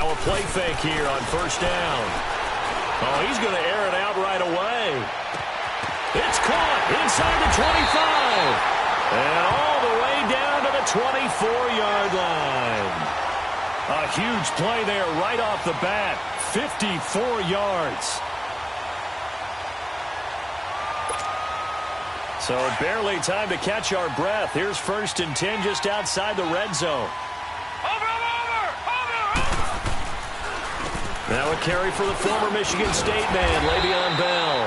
Now a play fake here on first down. Oh, he's going to air it out right away. It's caught inside the 25. And all the way down to the 24-yard line. A huge play there right off the bat. 54 yards. So barely time to catch our breath. Here's 1st and 10 just outside the red zone. Now a carry for the former Michigan State man, Le'Veon Bell.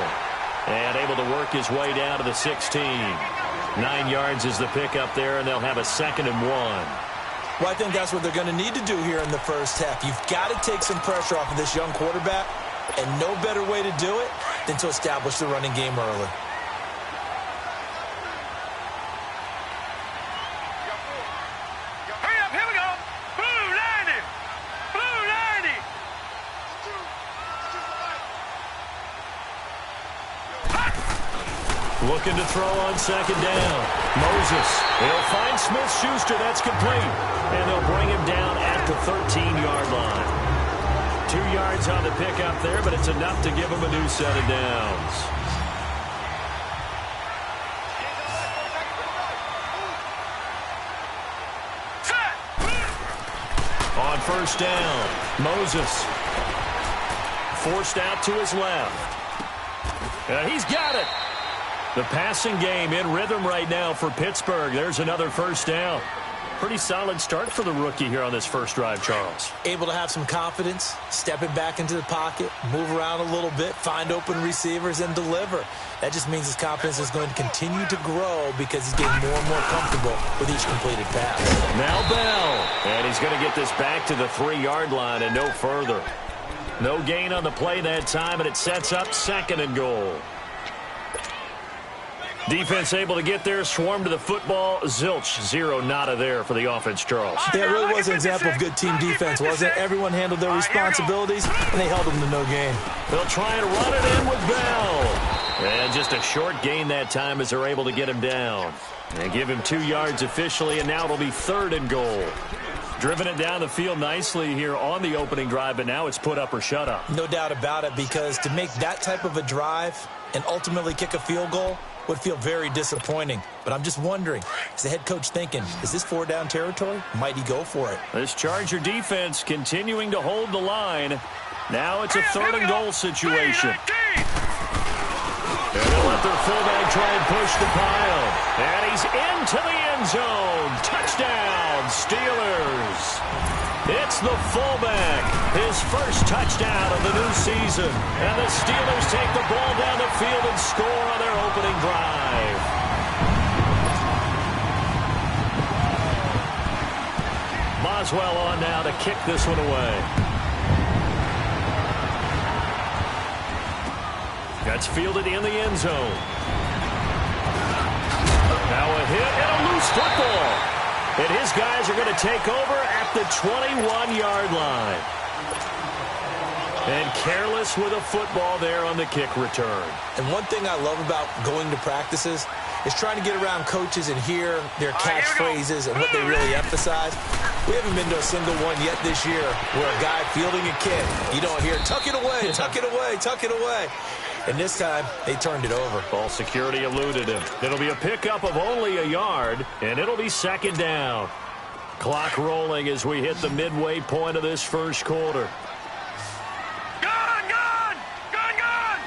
And able to work his way down to the 16. 9 yards is the pickup there, and they'll have a 2nd and 1. Well, I think that's what they're going to need to do here in the first half. You've got to take some pressure off of this young quarterback, and no better way to do it than to establish the running game early. Looking to throw on 2nd down. Moses. He'll find Smith-Schuster. That's complete. And they'll bring him down at the 13-yard line. 2 yards on the pickup there, but it's enough to give him a new set of downs. On 1st down, Moses. Forced out to his left. He's got it. The passing game in rhythm right now for Pittsburgh. There's another 1st down. Pretty solid start for the rookie here on this first drive, Charles. Able to have some confidence, stepping back into the pocket, move around a little bit, find open receivers, and deliver. That just means his confidence is going to continue to grow because he's getting more and more comfortable with each completed pass. Now Bell. And he's going to get this back to the 3-yard line and no further. No gain on the play that time, and it sets up 2nd and goal. Defense able to get there, swarm to the football. Zilch, 0 nada there for the offense, Charles. Yeah, it really was an example of good team defense, wasn't it? Everyone handled their responsibilities, and they held them to no gain. They'll try and run it in with Bell. And just a short gain that time as they're able to get him down. And give him 2 yards officially, and now it'll be 3rd and goal. Driven it down the field nicely here on the opening drive, but now it's put up or shut up. No doubt about it, because to make that type of a drive and ultimately kick a field goal would feel very disappointing. But I'm just wondering, is the head coach thinking, is this 4-down territory? Might he go for it? This Charger defense continuing to hold the line. Now it's a 3rd and goal situation. And they'll let their fullback try and push the pile. And he's into the end zone. Touchdown, Steelers. It's the fullback, his first touchdown of the new season. And the Steelers take the ball down the field and score on their opening drive. Boswell on now to kick this one away. That's fielded in the end zone. Now a hit and a loose football. And his guys are going to take over at the 21-yard line. And careless with a football there on the kick return. And one thing I love about going to practices is trying to get around coaches and hear their catchphrases and what they really emphasize. We haven't been to a single one yet this year where a guy fielding a kick, you don't hear, tuck it away, tuck it away, tuck it away. And this time, they turned it over. Ball security eluded him. It'll be a pickup of only a yard, and it'll be 2nd down. Clock rolling as we hit the midway point of this first quarter. Gun! Gun! Gun! Gun!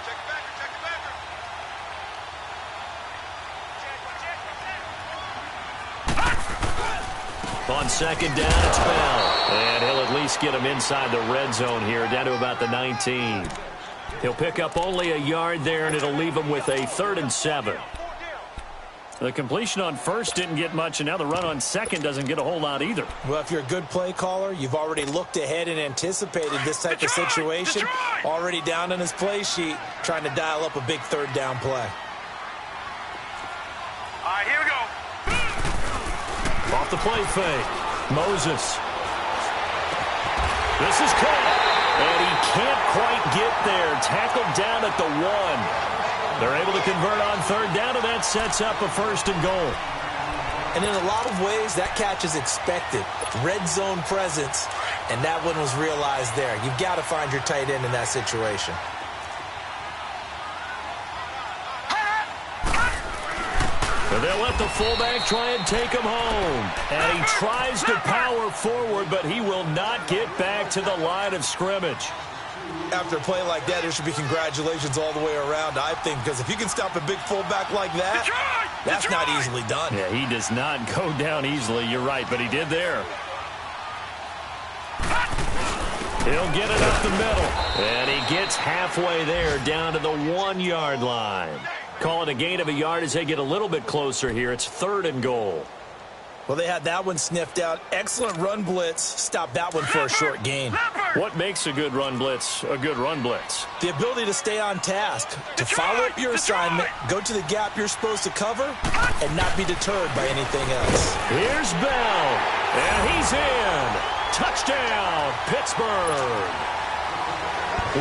Check the backer, check the backer. On 2nd down, it's Bell. And he'll at least get him inside the red zone here, down to about the 19. He'll pick up only a yard there, and it'll leave him with a 3rd and 7. The completion on 1st didn't get much, and now the run on 2nd doesn't get a whole lot either. Well, if you're a good play caller, you've already looked ahead and anticipated this type of situation. Already down on his play sheet, trying to dial up a big 3rd down play. All right, here we go. Off the play fake. Moses. This is caught. And he can't quite get there. Tackled down at the 1. They're able to convert on 3rd down, and that sets up a 1st and goal. And in a lot of ways, that catch is expected. Red zone presence, and that one was realized there. You've got to find your tight end in that situation. And they'll let the fullback try and take him home. And he tries to power forward, but he will not get back to the line of scrimmage. After a play like that, there should be congratulations all the way around, I think, because if you can stop a big fullback like that, that's not easily done. Yeah, he does not go down easily, you're right, but he did there. He'll get it up the middle, and he gets halfway there down to the 1-yard line. Call it a gain of a yard as they get a little bit closer here. It's 3rd and goal. Well, they had that one sniffed out. Excellent run blitz. Stop that one for a short gain. What makes a good run blitz a good run blitz? The ability to stay on task, to follow up your assignment, go to the gap you're supposed to cover, and not be deterred by anything else. Here's Bell, and he's in. Touchdown, Pittsburgh.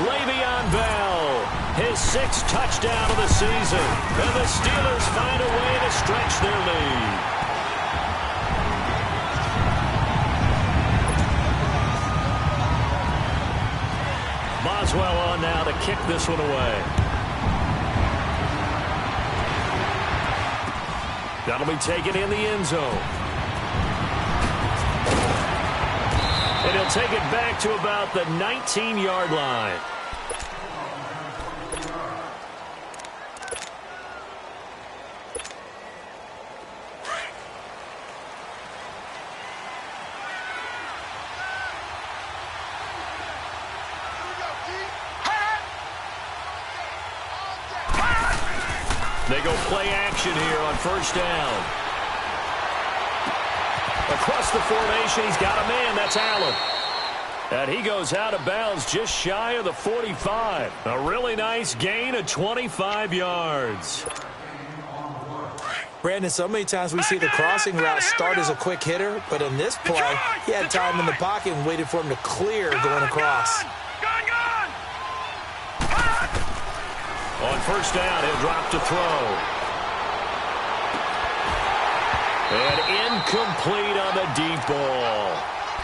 Le'Veon Bell, his 6th touchdown of the season, and the Steelers find a way to stretch their lead. Boswell on now to kick this one away. That'll be taken in the end zone. And he'll take it back to about the 19-yard line. They go play action here on 1st down. Across the formation, he's got a man. That's Allen. And he goes out of bounds just shy of the 45. A really nice gain of 25 yards. Brandon, so many times we see the crossing route start as a quick hitter, but in this play, he had time in the pocket and waited for him to clear going across. On 1st down, he'll drop to throw. And incomplete on the deep ball.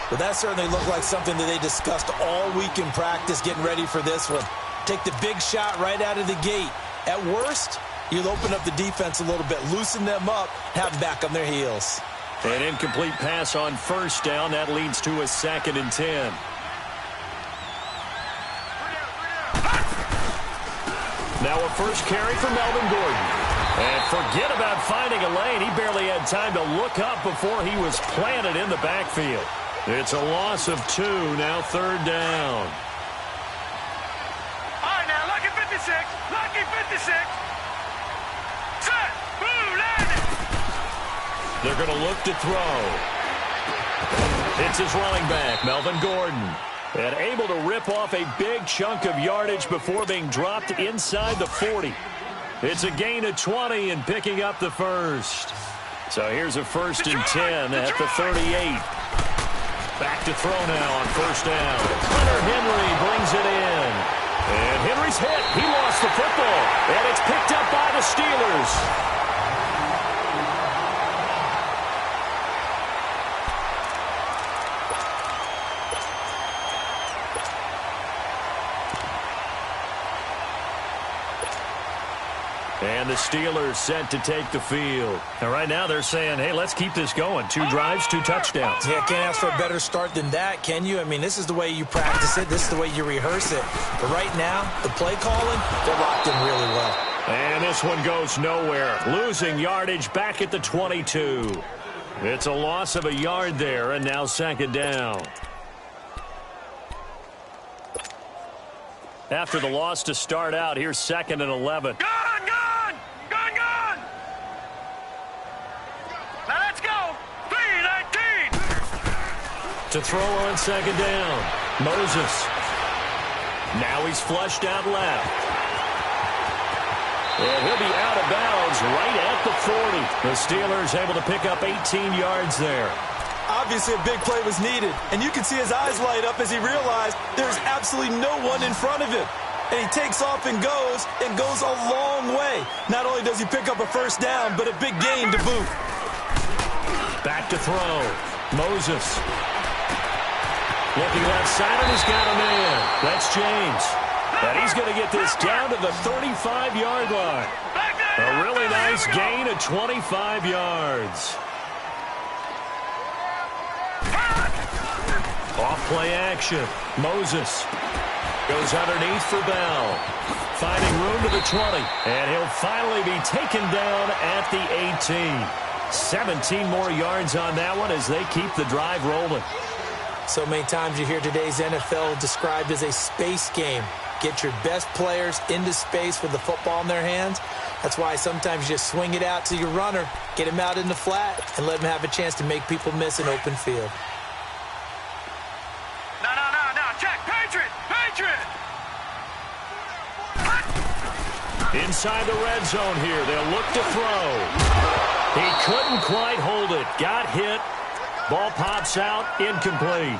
Well, that certainly looked like something that they discussed all week in practice getting ready for this one. Take the big shot right out of the gate. At worst, you'll open up the defense a little bit, loosen them up, have them back on their heels. An incomplete pass on 1st down. That leads to a 2nd and 10. Now a first carry for Melvin Gordon. And forget about finding a lane. He barely had time to look up before he was planted in the backfield. It's a loss of 2, now 3rd down. All right, now, lucky 56. Lucky 56. Set. Blue landing. They're going to look to throw. It's his running back, Melvin Gordon. And able to rip off a big chunk of yardage before being dropped inside the 40. It's a gain of 20 and picking up the 1st. So here's a 1st and 10 at the 38. Back to throw now on 1st down. Hunter Henry brings it in. And Henry's hit. He lost the football. And it's picked up by the Steelers. And the Steelers set to take the field. And right now they're saying, hey, let's keep this going. 2 drives, 2 touchdowns. Yeah, can't ask for a better start than that, can you? I mean, this is the way you practice it. This is the way you rehearse it. But right now, the play calling, they're locked in really well. And this one goes nowhere. Losing yardage back at the 22. It's a loss of a yard there, and now 2nd down. After the loss to start out, here's 2nd and 11. Gone. Now let's go. 3:19. To throw on 2nd down. Moses. Now he's flushed out left. And he'll be out of bounds right at the 40. The Steelers able to pick up 18 yards there. Obviously, a big play was needed, and you can see his eyes light up as he realized there's absolutely no one in front of him. And he takes off and goes a long way. Not only does he pick up a 1st down, but a big gain to boot. Back to throw. Moses. Looking left side, and he's got a man. That's James. And he's going to get this down to the 35-yard line. A really nice gain of 25 yards. Off play action. Moses goes underneath for Bell. Finding room to the 20. And he'll finally be taken down at the 18. 17 more yards on that one as they keep the drive rolling. So many times you hear today's NFL described as a space game. Get your best players into space with the football in their hands. That's why sometimes you just swing it out to your runner, get him out in the flat, and let him have a chance to make people miss an open field. No. Check. Patriot. Inside the red zone here. They'll look to throw. He couldn't quite hold it. Got hit. Ball pops out. Incomplete.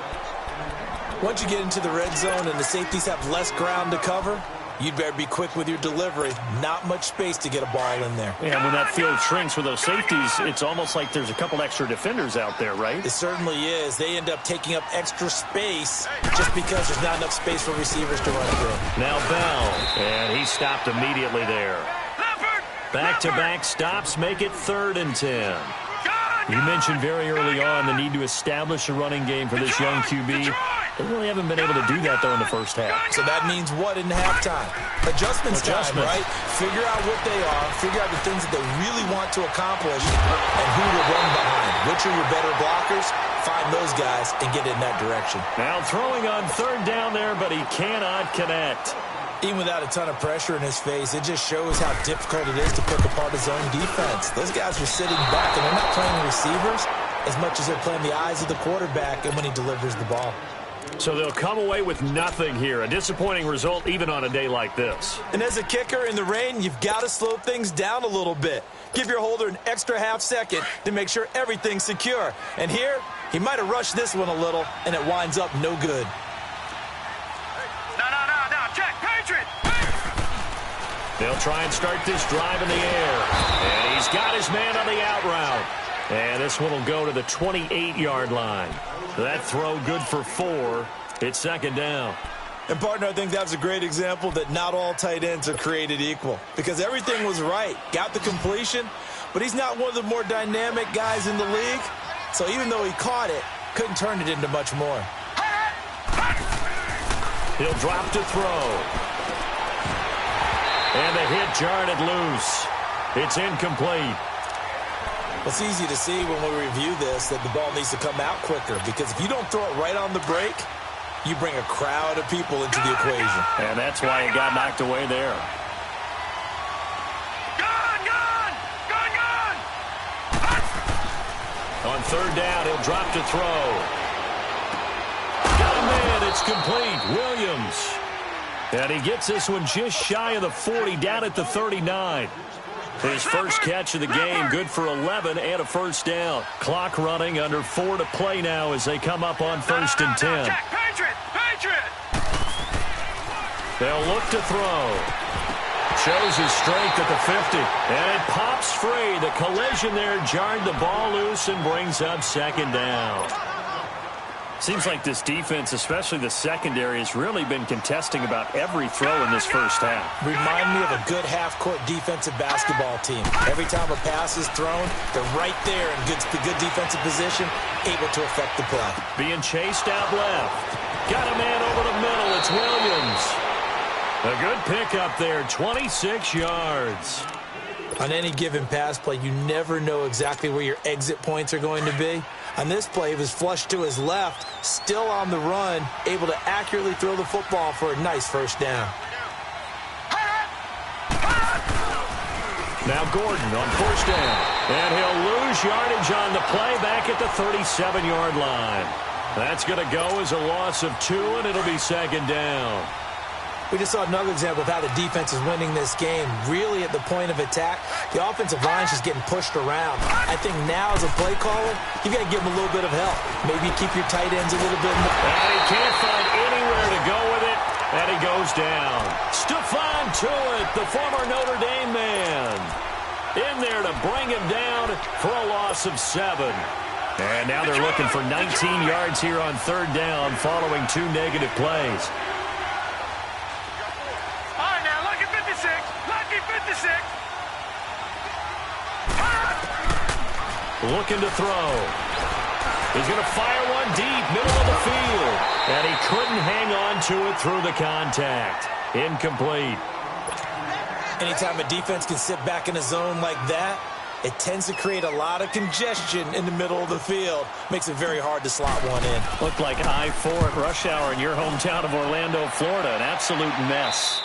Once you get into the red zone and the safeties have less ground to cover, you'd better be quick with your delivery. Not much space to get a ball in there. And when that field shrinks with those safeties, it's almost like there's a couple extra defenders out there, right? It certainly is. They end up taking up extra space just because there's not enough space for receivers to run through. Now Bell, and he stopped immediately there. Back-to-back stops make it 3rd and 10. You mentioned very early on the need to establish a running game for this young QB. They really haven't been able to do that, though, in the first half. So that means what in halftime? Adjustments time, right? Figure out what they are, figure out the things that they really want to accomplish, and who to run behind. Which are your better blockers? Find those guys and get in that direction. Now throwing on 3rd down there, but he cannot connect. Even without a ton of pressure in his face, it just shows how difficult it is to pick apart his own defense. Those guys are sitting back, and they're not playing receivers as much as they're playing the eyes of the quarterback and when he delivers the ball. So they'll come away with nothing here. A disappointing result even on a day like this. And as a kicker in the rain, you've got to slow things down a little bit. Give your holder an extra half second to make sure everything's secure. And here, he might have rushed this one a little, and it winds up no good. No. Check. Patriot. They'll try and start this drive in the air. And he's got his man on the out route. And this one will go to the 28-yard line. That throw good for 4. It's 2nd down. And, partner, I think that's a great example that not all tight ends are created equal. Because everything was right. Got the completion, but he's not one of the more dynamic guys in the league. So even though he caught it, couldn't turn it into much more. He'll drop to throw. And the hit jarred it loose. It's incomplete. It's easy to see when we review this that the ball needs to come out quicker, because if you don't throw it right on the break, you bring a crowd of people into the equation. And that's why it got knocked away there. Gone! On 3rd down, he'll drop to throw. Got a man, it's complete. Williams. And he gets this one just shy of the 40, down at the 39. His first catch of the game, good for 11 and a 1st down. Clock running, under 4 to play now as they come up on 1st and 10. Check. Patriot. They'll look to throw. Shows his strength at the 50. And it pops free. The collision there jarred the ball loose and brings up 2nd down. Seems like this defense, especially the secondary, has really been contesting about every throw in this first half. Remind me of a good half-court defensive basketball team. Every time a pass is thrown, they're right there in good defensive position, able to affect the play. Being chased out left. Got a man over the middle. It's Williams. A good pickup there, 26 yards. On any given pass play, you never know exactly where your exit points are going to be. On this play, he was flushed to his left, still on the run, able to accurately throw the football for a nice 1st down. Now Gordon on 1st down. And he'll lose yardage on the play back at the 37-yard line. That's going to go as a loss of 2, and it'll be 2nd down. We just saw another example of how the defense is winning this game. Really at the point of attack, the offensive line is just getting pushed around. I think now as a play caller, you got to give them a little bit of help. Maybe keep your tight ends a little bit more. And he can't find anywhere to go with it, and he goes down. Stephon Tuitt, the former Notre Dame man, in there to bring him down for a loss of 7. And now they're looking for 19 yards here on third down following 2 negative plays. All right, now, lucky 56. Lucky 56. Looking to throw. He's going to fire one deep, middle of the field. And he couldn't hang on to it through the contact. Incomplete. Anytime a defense can sit back in a zone like that, it tends to create a lot of congestion in the middle of the field. Makes it very hard to slot one in. Looked like I-4 at rush hour in your hometown of Orlando, Florida. An absolute mess.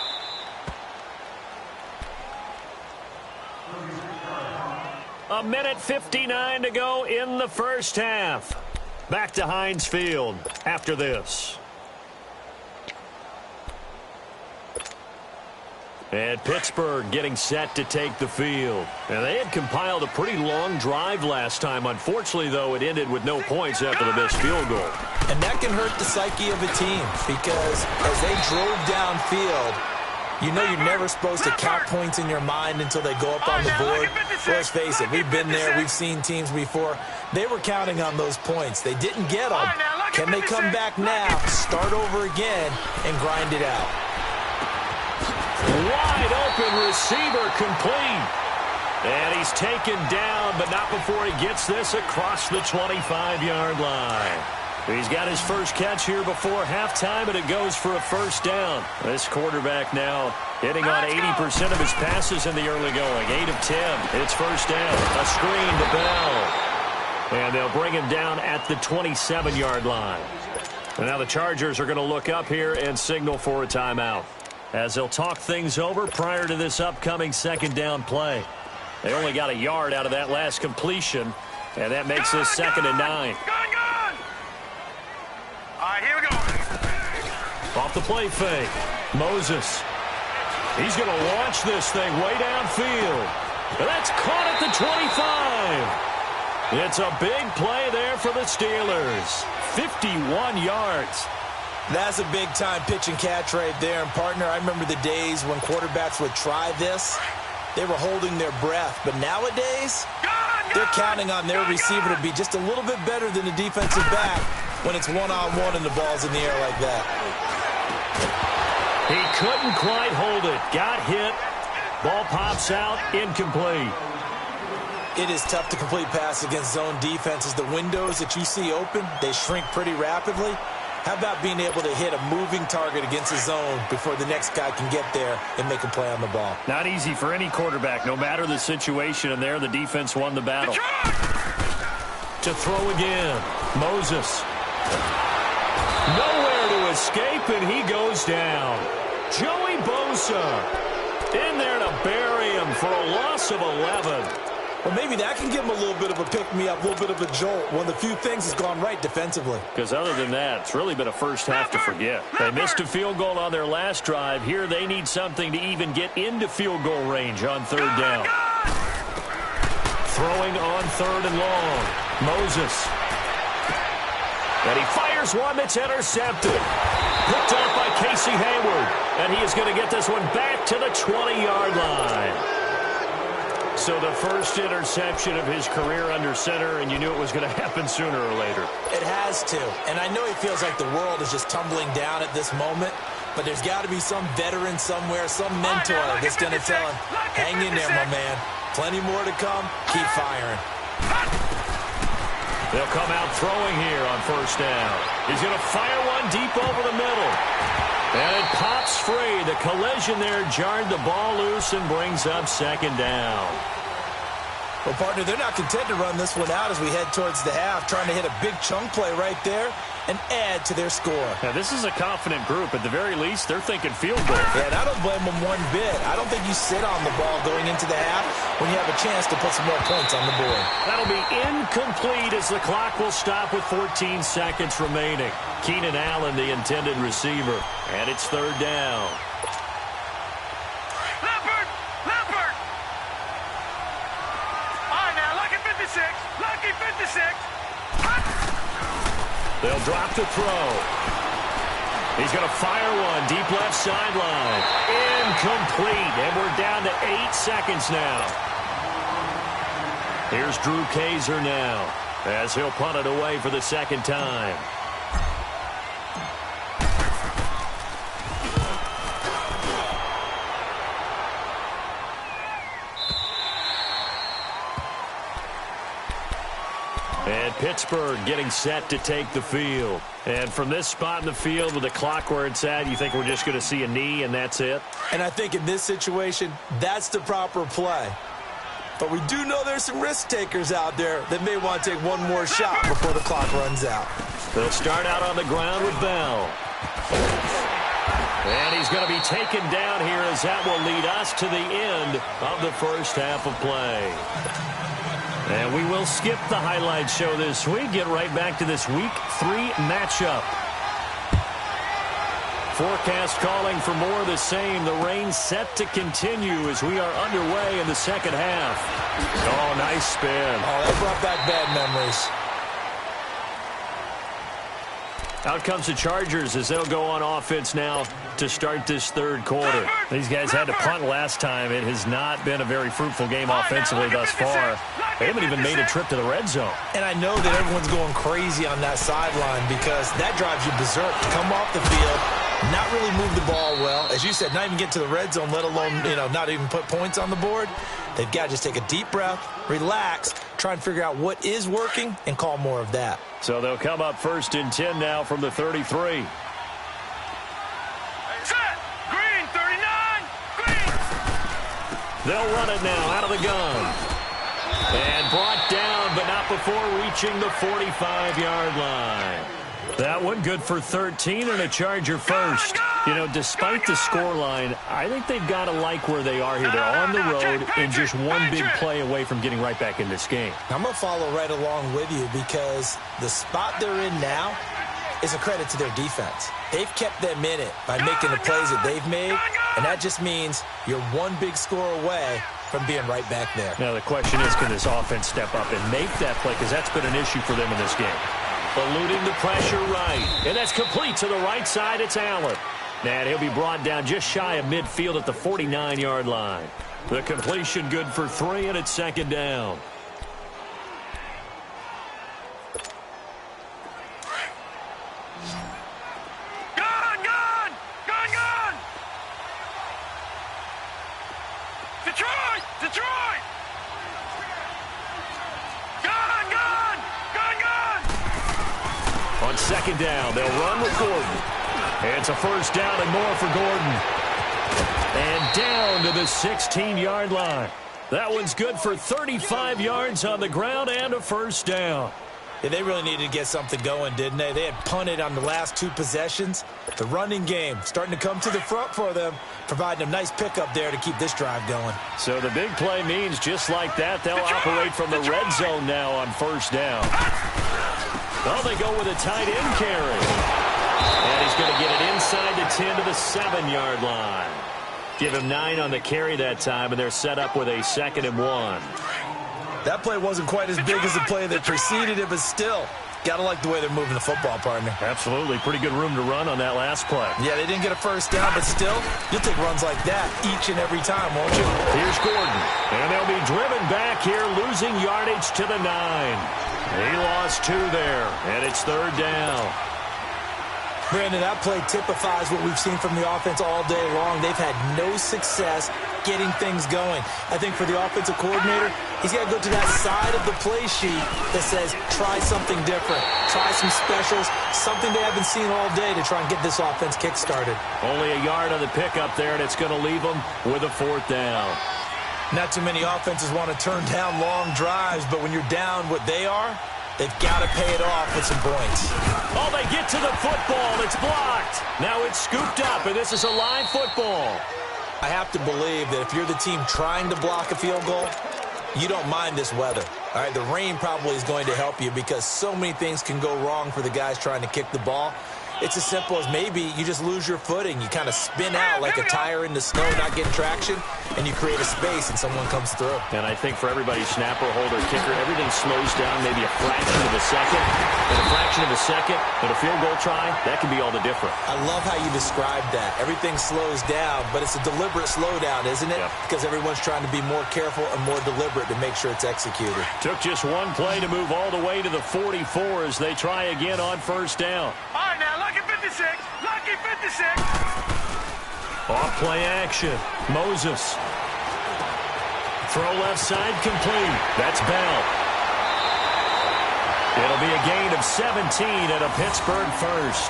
A minute 59 to go in the first half. Back to Heinz Field after this. And Pittsburgh getting set to take the field. And they had compiled a pretty long drive last time. Unfortunately, though, it ended with no points after the missed field goal. And that can hurt the psyche of a team because as they drove downfield, you know you're never supposed to count points in your mind until they go up on the board. Let's face it, we've been there. We've seen teams before. They were counting on those points. They didn't get them. Can they come back now, start over again, and grind it out? Wide open receiver complete. And he's taken down, but not before he gets this across the 25-yard line. He's got his first catch here before halftime, and it goes for a first down. This quarterback now hitting on 80% of his passes in the early going. 8 of 10. It's first down. A screen to Bell. And they'll bring him down at the 27-yard line. And now the Chargers are going to look up here and signal for a timeout, as they'll talk things over prior to this upcoming second down play. They only got a yard out of that last completion, and that makes this 2nd and 9. All right, here we go. Off the play fake. Moses. He's going to launch this thing way downfield. And that's caught at the 25. It's a big play there for the Steelers. 51 yards. That's a big-time pitch and catch right there. And, partner, I remember the days when quarterbacks would try this. They were holding their breath. But nowadays, they're counting on their receiver to be just a little bit better than the defensive back when it's one-on-one and the ball's in the air like that. He couldn't quite hold it. Got hit. Ball pops out. Incomplete. It is tough to complete passes against zone defenses. The windows that you see open, they shrink pretty rapidly. How about being able to hit a moving target against a zone before the next guy can get there and make a play on the ball? Not easy for any quarterback, no matter the situation, and there the defense won the battle. To throw again. Moses. Nowhere to escape, and he goes down. Joey Bosa in there to bury him for a loss of 11. Well, maybe that can give him a little bit of a pick-me-up, a little bit of a jolt. One of the few things has gone right defensively. Because other than that, it's really been a first half to forget. They missed a field goal on their last drive. Here they need something to even get into field goal range on third down. Throwing on third and long. Moses. And he fires one that's intercepted. Picked off by Casey Hayward. And he is going to get this one back to the 20-yard line. So the first interception of his career under center, and you knew it was going to happen sooner or later. It has to. And I know it feels like the world is just tumbling down at this moment, but there's got to be some veteran somewhere, some mentor that's going to tell him, hang in there, my man. Plenty more to come. Keep firing. They'll come out throwing here on first down. He's going to fire one deep over the middle. And it pops free. The collision there jarred the ball loose and brings up second down. Well, partner, they're not content to run this one out as we head towards the half, trying to hit a big chunk play right there and add to their score. Now, this is a confident group. At the very least, they're thinking field goal. Yeah, and I don't blame them one bit. I don't think you sit on the ball going into the half when you have a chance to put some more points on the board. That'll be incomplete as the clock will stop with 14 seconds remaining. Keenan Allen, the intended receiver. And it's third down. Leopard! Leopard! All right, now, lucky 56. Lucky 56. They'll drop the throw. He's going to fire one deep left sideline. Incomplete. And we're down to 8 seconds now. Here's Drew Kaiser now. as he'll punt it away for the second time. And Pittsburgh getting set to take the field. And from this spot in the field with the clock where it's at, you think we're just going to see a knee and that's it? And I think in this situation, that's the proper play. But we do know there's some risk takers out there that may want to take one more shot before the clock runs out. They'll start out on the ground with Bell. And he's going to be taken down here as that will lead us to the end of the first half of play. And we will skip the highlight show this week. Get right back to this Week 3 matchup. Forecast calling for more of the same. The rain set to continue as we are underway in the second half. Oh, nice spin. Oh, that brought back bad memories. Out comes the Chargers as they'll go on offense now to start this third quarter. These guys had to punt last time. It has not been a very fruitful game offensively thus far. They haven't even made a trip to the red zone. And I know that everyone's going crazy on that sideline because that drives you berserk. To come off the field, not really move the ball well. As you said, not even get to the red zone, let alone, not even put points on the board. They've got to just take a deep breath, relax, try and figure out what is working, and call more of that. So they'll come up 1st and 10 now from the 33. Set. Green, 39. Green. They'll run it now out of the gun. And brought down, but not before reaching the 45-yard line. That one good for 13 and a Charger first. Despite the scoreline, I think they've got to like where they are here. They're on the road and just one big play away from getting right back in this game. I'm going to follow right along with you because the spot they're in now is a credit to their defense. They've kept them in it by making the plays that they've made, and that just means you're one big score away from being right back there. Now, the question is, can this offense step up and make that play? Because that's been an issue for them in this game. Eluding the pressure right. And that's complete to the right side. It's Allen. And he'll be brought down just shy of midfield at the 49-yard line. The completion good for 3, and it's second down. Gun, gun! Gun, gun! Detroit! Detroit! Gun, gun! Gun, gun! On second down, they'll run with Gordon. It's a first down and more for Gordon. And down to the 16-yard line. That one's good for 35 yards on the ground and a first down. Yeah, they really needed to get something going, didn't they? They had punted on the last 2 possessions. The running game starting to come to the front for them, providing a nice pickup there to keep this drive going. So the big play means just like that, they'll operate from the red zone now on first down. Well, they go with a tight end carry. And he's going to get it inside the 10 to the 7-yard line. Give him 9 on the carry that time, and they're set up with a 2nd and 1. That play wasn't quite as big as the play that preceded it, but still, got to like the way they're moving the football, partner. Absolutely. Pretty good room to run on that last play. Yeah, they didn't get a first down, but still, you'll take runs like that each and every time, won't you? Here's Gordon. And they'll be driven back here, losing yardage to the 9. He lost 2 there, and it's 3rd down. Brandon, that play typifies what we've seen from the offense all day long. They've had no success getting things going. I think for the offensive coordinator, he's got to go to that side of the play sheet that says, try something different. Try some specials, something they haven't seen all day to try and get this offense kick-started. Only a yard on the pickup there, and it's going to leave them with a 4th down. Not too many offenses want to turn down long drives, but when you're down what they are, they've got to pay it off with some points. Oh, they get to the football. It's blocked. Now it's scooped up, and this is a live football. I have to believe that if you're the team trying to block a field goal, you don't mind this weather. All right, the rain probably is going to help you because so many things can go wrong for the guys trying to kick the ball. It's as simple as maybe you just lose your footing. You kind of spin out like a tire in the snow, not getting traction, and you create a space and someone comes through. And I think for everybody, snapper, holder, kicker, everything slows down maybe a fraction of a second. And a fraction of a second and a field goal try, that can be all the difference. I love how you described that. Everything slows down, but it's a deliberate slowdown, isn't it? Yep. Because everyone's trying to be more careful and more deliberate to make sure it's executed. Took just one play to move all the way to the 44 as they try again on first down. All right, now, lucky 56. Lucky 56. Off play action. Moses. Throw left side complete. That's Bell. It'll be a gain of 17 and a Pittsburgh first.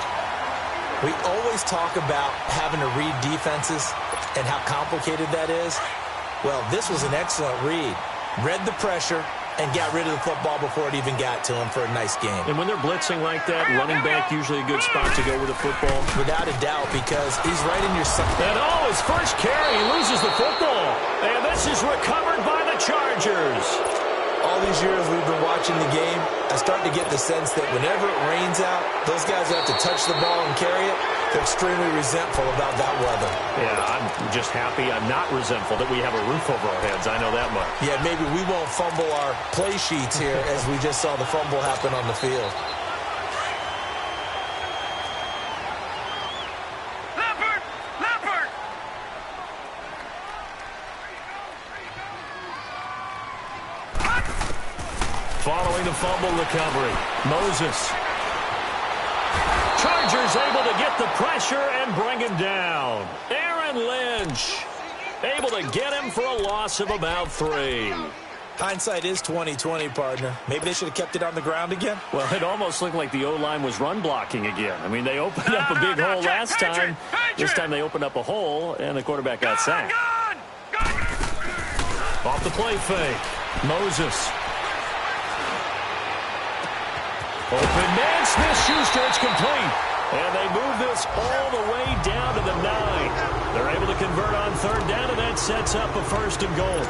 We always talk about having to read defenses and how complicated that is. Well, this was an excellent read. Read the pressure and got rid of the football before it even got to him for a nice game. And when they're blitzing like that, running back usually a good spot to go with a football. Without a doubt, because he's right in your sight. And his first carry, he loses the football. And this is recovered by the Chargers. All these years we've been watching the game, I start to get the sense that whenever it rains out, those guys have to touch the ball and carry it. They're extremely resentful about that weather. Yeah, I'm just happy I'm not resentful that we have a roof over our heads. I know that much. Yeah, maybe we won't fumble our play sheets here as we just saw the fumble happen on the field. Leopard! Leopard! Following the fumble recovery, Moses. Chargers able to get the pressure and bring him down. Aaron Lynch able to get him for a loss of about 3. Hindsight is 20/20, partner. Maybe they should have kept it on the ground again. Well, it almost looked like the O-line was run blocking again. I mean, they opened up a big hole last time. This time they opened up a hole, and the quarterback got sacked. Off the play fake, Moses. Open man, Smith-Schuster, it's complete. And they move this all the way down to the 9. They're able to convert on third down, and that sets up a 1st and goal.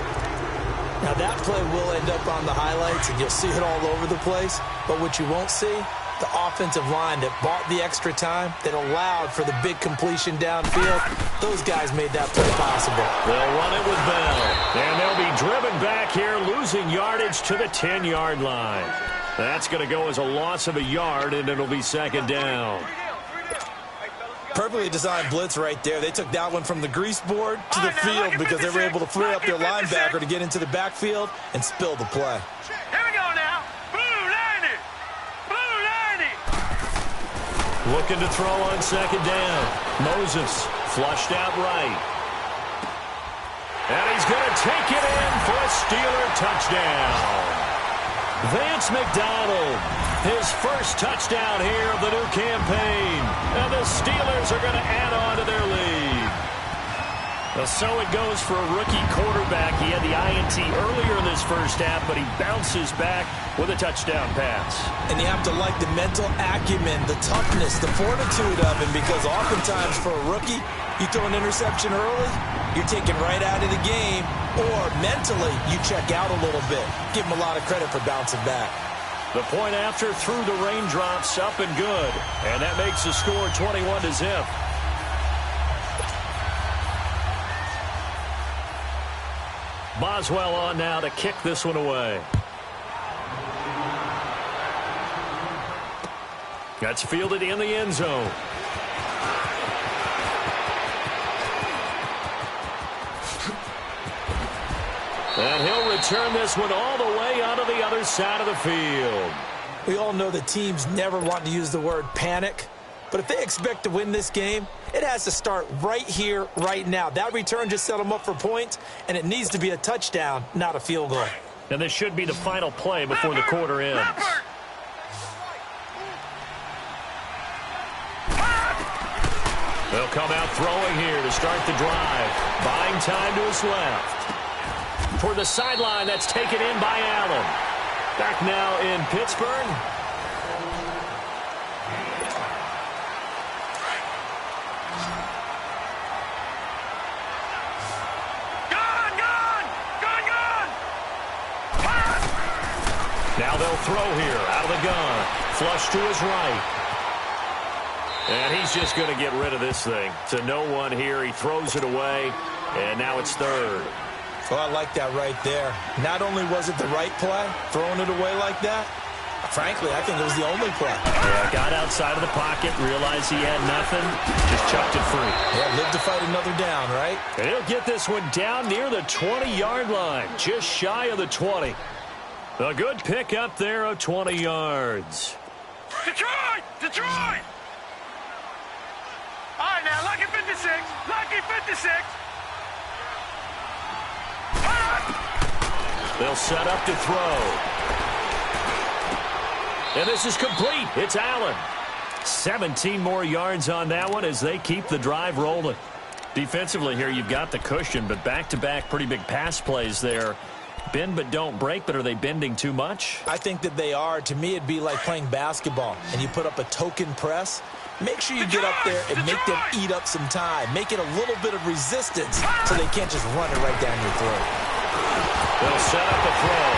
Now, that play will end up on the highlights, and you'll see it all over the place. But what you won't see, the offensive line that bought the extra time, that allowed for the big completion downfield, those guys made that play possible. They'll run it with Bell. And they'll be driven back here, losing yardage to the 10-yard line. That's going to go as a loss of a yard, and it'll be 2nd down. Perfectly designed blitz right there. They took that one from the grease board to the field because they were able to free up their linebacker to get into the backfield and spill the play. Here we go now. Blue 90. Blue 90. Looking to throw on 2nd down. Moses flushed out right. And he's going to take it in for a Steeler touchdown. Vance McDonald, his first touchdown here of the new campaign. And the Steelers are going to add on to their lead. Well, so it goes for a rookie quarterback. He had the INT earlier in this first half, but he bounces back with a touchdown pass. And you have to like the mental acumen, the toughness, the fortitude of him, because oftentimes for a rookie, you throw an interception early, you're taken right out of the game, or mentally you check out a little bit. Give him a lot of credit for bouncing back. The point after through the raindrops, up and good. And that makes the score 21-0. Boswell on now to kick this one away. That's fielded in the end zone. And he'll return this one all the way out of the other side of the field. We all know the teams never want to use the word panic, but if they expect to win this game, it has to start right here, right now. That return just set them up for points, and it needs to be a touchdown, not a field goal. And this should be the final play before the quarter ends. They'll come out throwing here to start the drive. Buying time to his left. Toward the sideline, that's taken in by Allen. Back now in Pittsburgh. Now they'll throw here out of the gun. Flush to his right. And he's just going to get rid of this thing. To no one here. He throws it away, and now it's third. Well, I like that right there. Not only was it the right play, throwing it away like that, frankly, I think it was the only play. Yeah, got outside of the pocket, realized he had nothing, just chucked it free. Yeah, live to fight another down, right? And he'll get this one down near the 20-yard line, just shy of the 20. A good pick up there of 20 yards. Detroit! Detroit! All right, now, lucky 56. Lucky 56. They'll set up to throw. And this is complete. It's Allen. 17 more yards on that one as they keep the drive rolling. Defensively here, you've got the cushion, but back-to-back pretty big pass plays there. Bend but don't break, but are they bending too much? I think that they are. To me, it'd be like playing basketball, and you put up a token press. Make sure you get up there and make them eat up some time. Make it a little bit of resistance so they can't just run it right down your throat. They'll set up a throw.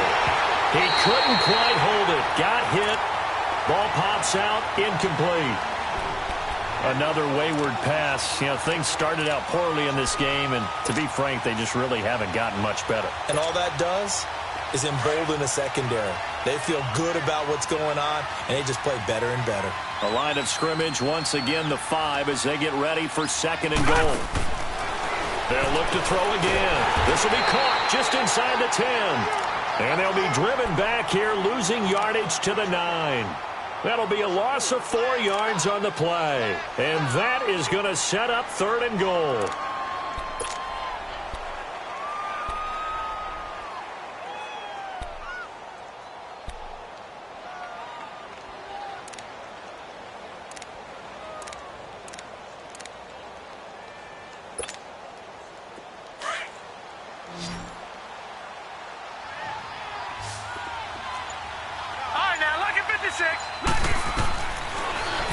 He couldn't quite hold it. Got hit. Ball pops out. Incomplete. Another wayward pass. You know, things started out poorly in this game, and to be frank, they just really haven't gotten much better. And all that does is embolden the secondary. They feel good about what's going on, and they just play better and better. The line of scrimmage, once again, the 5 as they get ready for 2nd and goal. They'll look to throw again. This will be caught just inside the 10. And they'll be driven back here, losing yardage to the 9. That'll be a loss of 4 yards on the play. And that is going to set up 3rd and goal.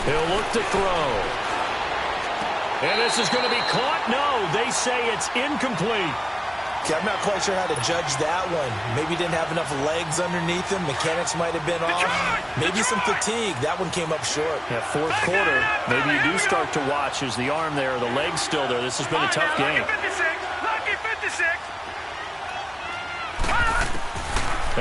He'll look to throw. And this is going to be caught. No, they say it's incomplete. Okay, I'm not quite sure how to judge that one. Maybe didn't have enough legs underneath him. Mechanics might have been off. Maybe some fatigue. That one came up short. Yeah, 4th quarter. Maybe you do start to watch as the arm there, the leg's still there. This has been a tough game. Lucky 56.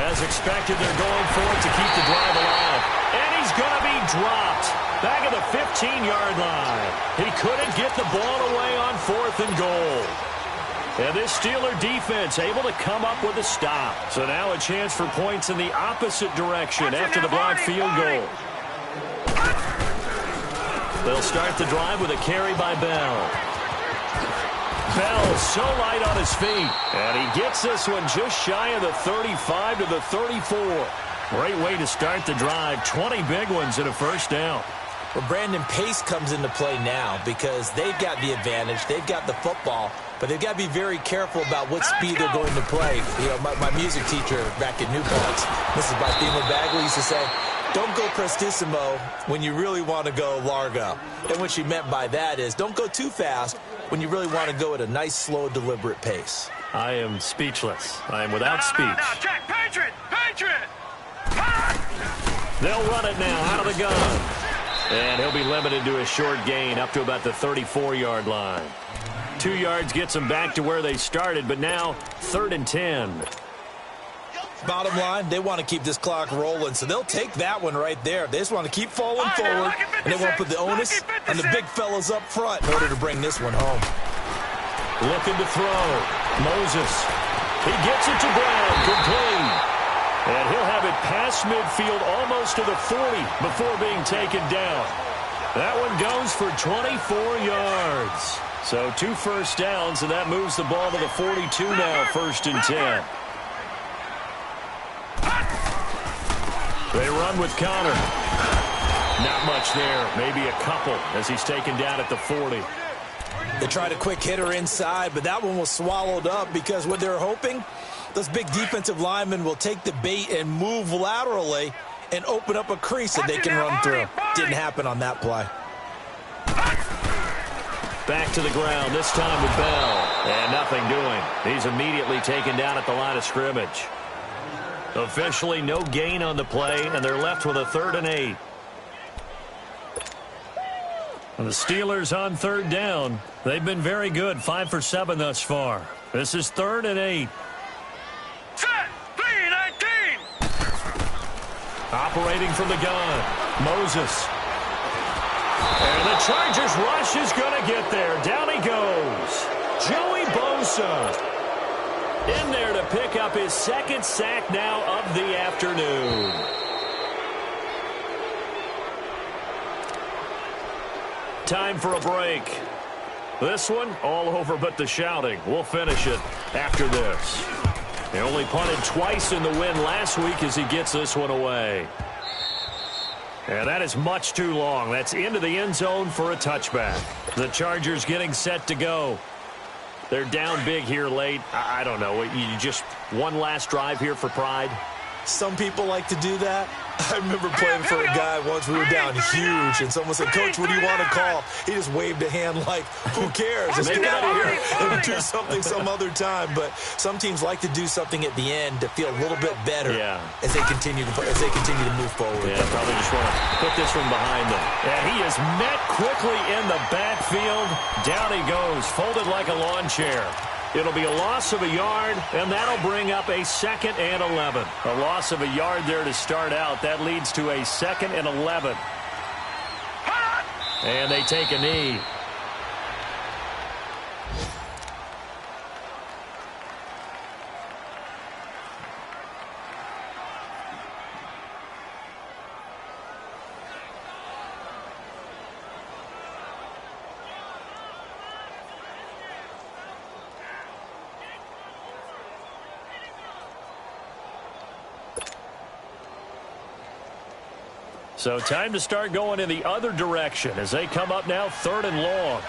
As expected, they're going for it to keep the drive alive. And he's going to be dropped. Back at the 15-yard line. He couldn't get the ball away on 4th and goal. And this Steeler defense able to come up with a stop. So now a chance for points in the opposite direction after the blocked field goal. They'll start the drive with a carry by Bell. Bell so light on his feet. And he gets this one just shy of the 35 to the 34. Great way to start the drive. 20 big ones and a first down. Well, Brandon, pace comes into play now because they've got the advantage. They've got the football, but they've got to be very careful about what speed they're going to play. You know, my music teacher back at New Paltz, Mrs. Barthema Bagley, used to say, don't go prestissimo when you really want to go largo. And what she meant by that is don't go too fast when you really want to go at a nice, slow, deliberate pace. I am speechless. I am without speech. No, check. Patriot! Patriot! They'll run it now out of the gun. And he'll be limited to a short gain up to about the 34-yard line. 2 yards gets them back to where they started, but now 3rd and 10. Bottom line, they want to keep this clock rolling, so they'll take that one right there. They just want to keep falling forward, and they want to put the onus on the big fellas up front in order to bring this one home. Looking to throw. Moses. He gets it to Brown. Complete. And he'll have it past midfield almost to the 40 before being taken down. That one goes for 24 yards. So 2 first downs, and that moves the ball to the 42 now, 1st and 10. They run with Connor. Not much there. Maybe a couple as he's taken down at the 40. They tried a quick hitter inside, but that one was swallowed up because what they're hoping, those big defensive linemen will take the bait and move laterally and open up a crease that they can run through. Didn't happen on that play. Back to the ground, this time with Bell. And nothing doing. He's immediately taken down at the line of scrimmage. Officially no gain on the play, and they're left with a 3rd and 8. The Steelers on third down. They've been very good, 5 for 7 thus far. This is 3rd and 8. Set. 3-19. Operating from the gun, Moses. And the Chargers rush is going to get there. Down he goes. Joey Bosa in there to pick up his 2nd sack now of the afternoon. Time for a break. This one, all over but the shouting. We'll finish it after this. He only punted twice in the win last week as he gets this one away. And that is much too long. That's into the end zone for a touchback. The Chargers getting set to go. They're down big here late. I don't know. You just one last drive here for pride? Some people like to do that. I remember playing for a guy once. We were down huge, and someone said, "Coach, what do you want to call?" He just waved a hand like, "Who cares? Let's get out of here and do something some other time." But some teams like to do something at the end to feel a little bit better as they continue to move forward. Yeah, probably just want to put this one behind them. And he is met quickly in the backfield. Down he goes, folded like a lawn chair. It'll be a loss of a yard, and that'll bring up a 2nd and 11. A loss of a yard there to start out. That leads to a 2nd and 11. And they take a knee. So time to start going in the other direction as they come up now 3rd and long.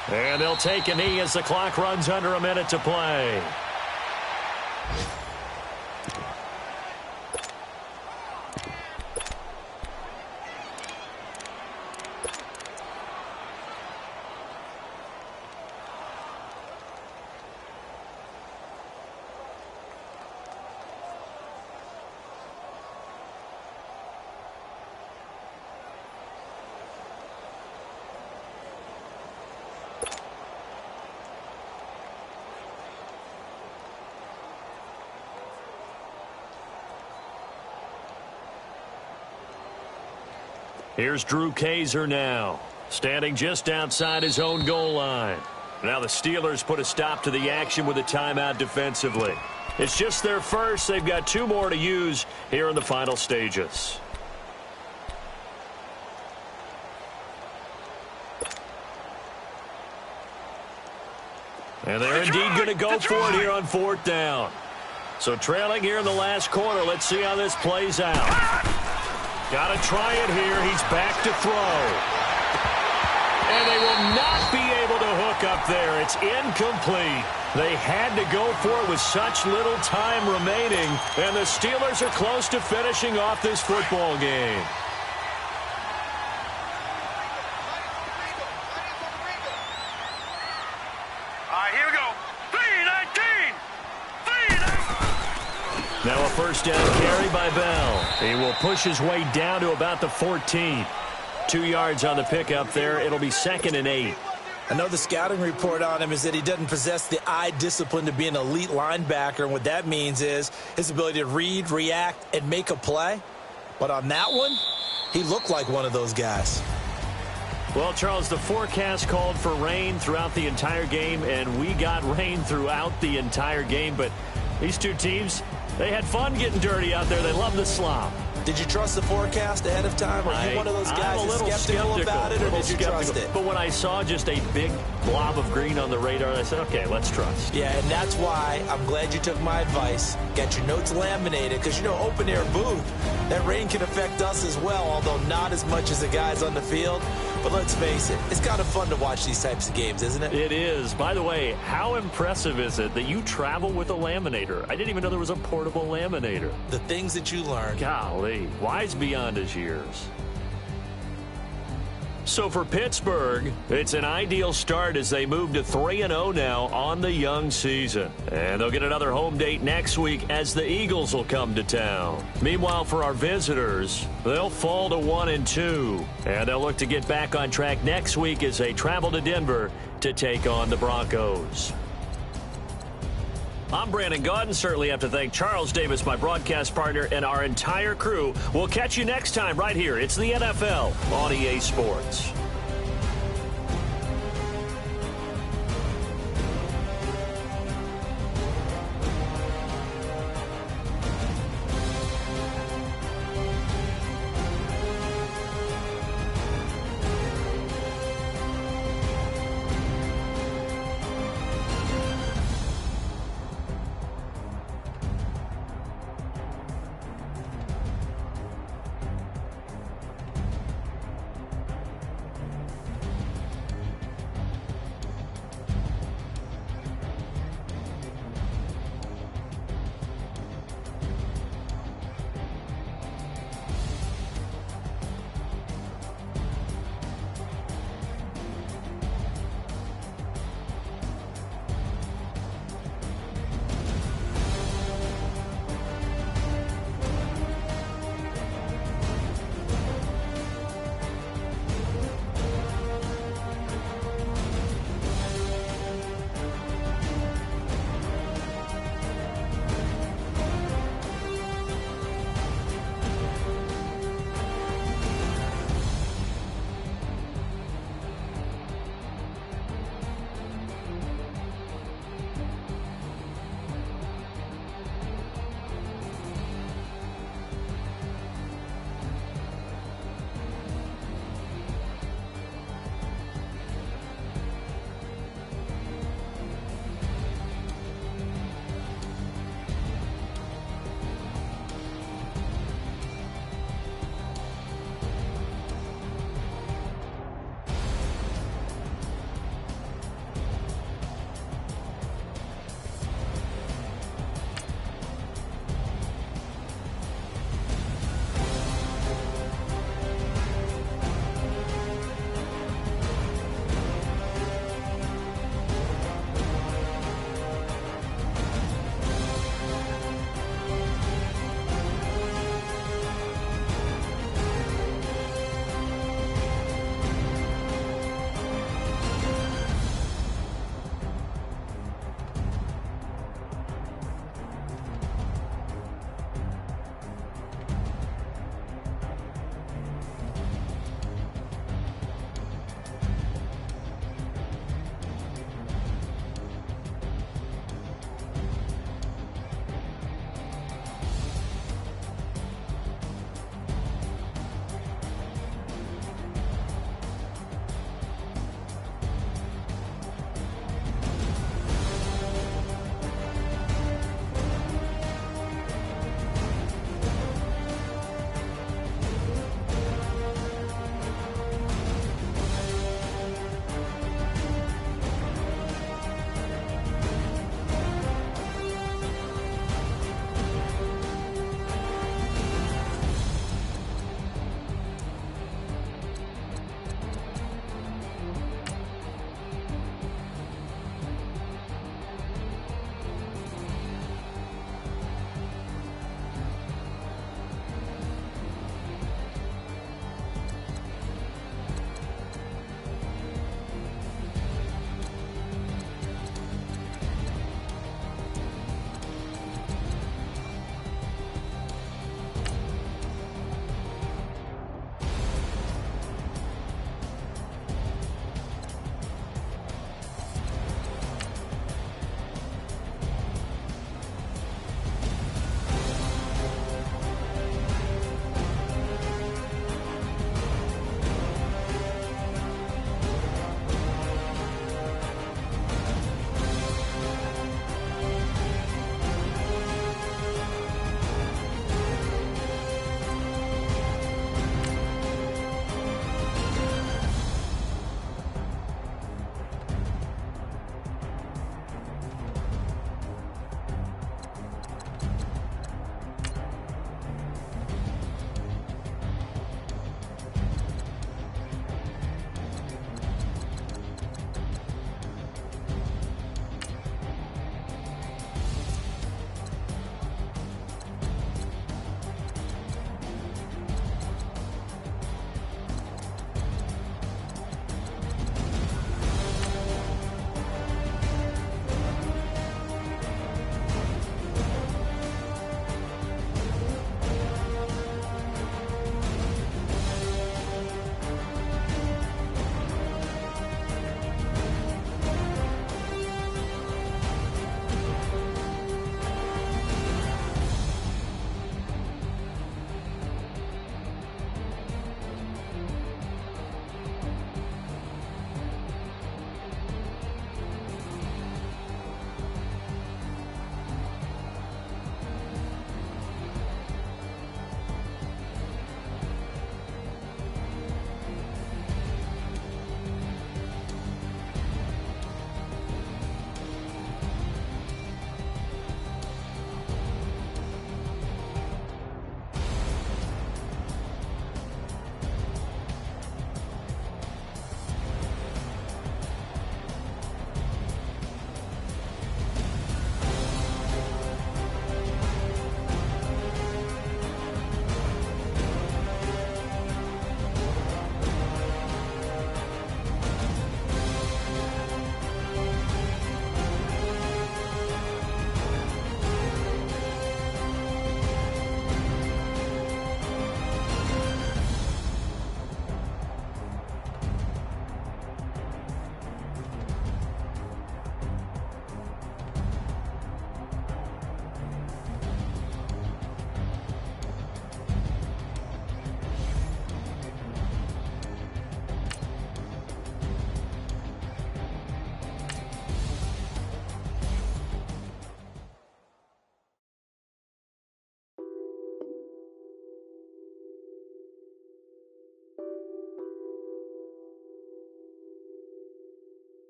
And they'll take a knee as the clock runs under a minute to play. Here's Drew Kaiser now, standing just outside his own goal line. Now the Steelers put a stop to the action with a timeout defensively. It's just their first. They've got 2 more to use here in the final stages. And they're indeed going to go for it here on 4th down. So trailing here in the last quarter. Let's see how this plays out. Got to try it here. He's back to throw. And they will not be able to hook up there. It's incomplete. They had to go for it with such little time remaining. And the Steelers are close to finishing off this football game. Here we go. 3-19. Now a first down carry by Bell. He will push his way down to about the 14. 2 yards on the pickup there. It'll be 2nd and 8. I know the scouting report on him is that he doesn't possess the eye discipline to be an elite linebacker. And what that means is his ability to read, react, and make a play. But on that one, he looked like one of those guys. Well, Charles, the forecast called for rain throughout the entire game, and we got rain throughout the entire game. But these two teams, they had fun getting dirty out there. They love the slop. Did you trust the forecast ahead of time? Are you one of those guys that's skeptical about it, or did you trust it? But when I saw just a big blob of green on the radar, I said, okay, let's trust. Yeah, and that's why I'm glad you took my advice. Got your notes laminated, because, you know, open-air booth, that rain can affect us as well, although not as much as the guys on the field. But let's face it, it's kind of fun to watch these types of games, isn't it? It is. By the way, how impressive is it that you travel with a laminator? I didn't even know there was a portable laminator. The things that you learn. Golly, wise beyond his years. So for Pittsburgh, it's an ideal start as they move to 3-0 now on the young season. And they'll get another home date next week as the Eagles will come to town. Meanwhile, for our visitors, they'll fall to 1-2. And they'll look to get back on track next week as they travel to Denver to take on the Broncos. I'm Brandon Gaudin. Certainly have to thank Charles Davis, my broadcast partner, and our entire crew. We'll catch you next time right here. It's the NFL on EA Sports.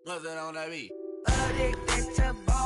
No será una vi. Addicted to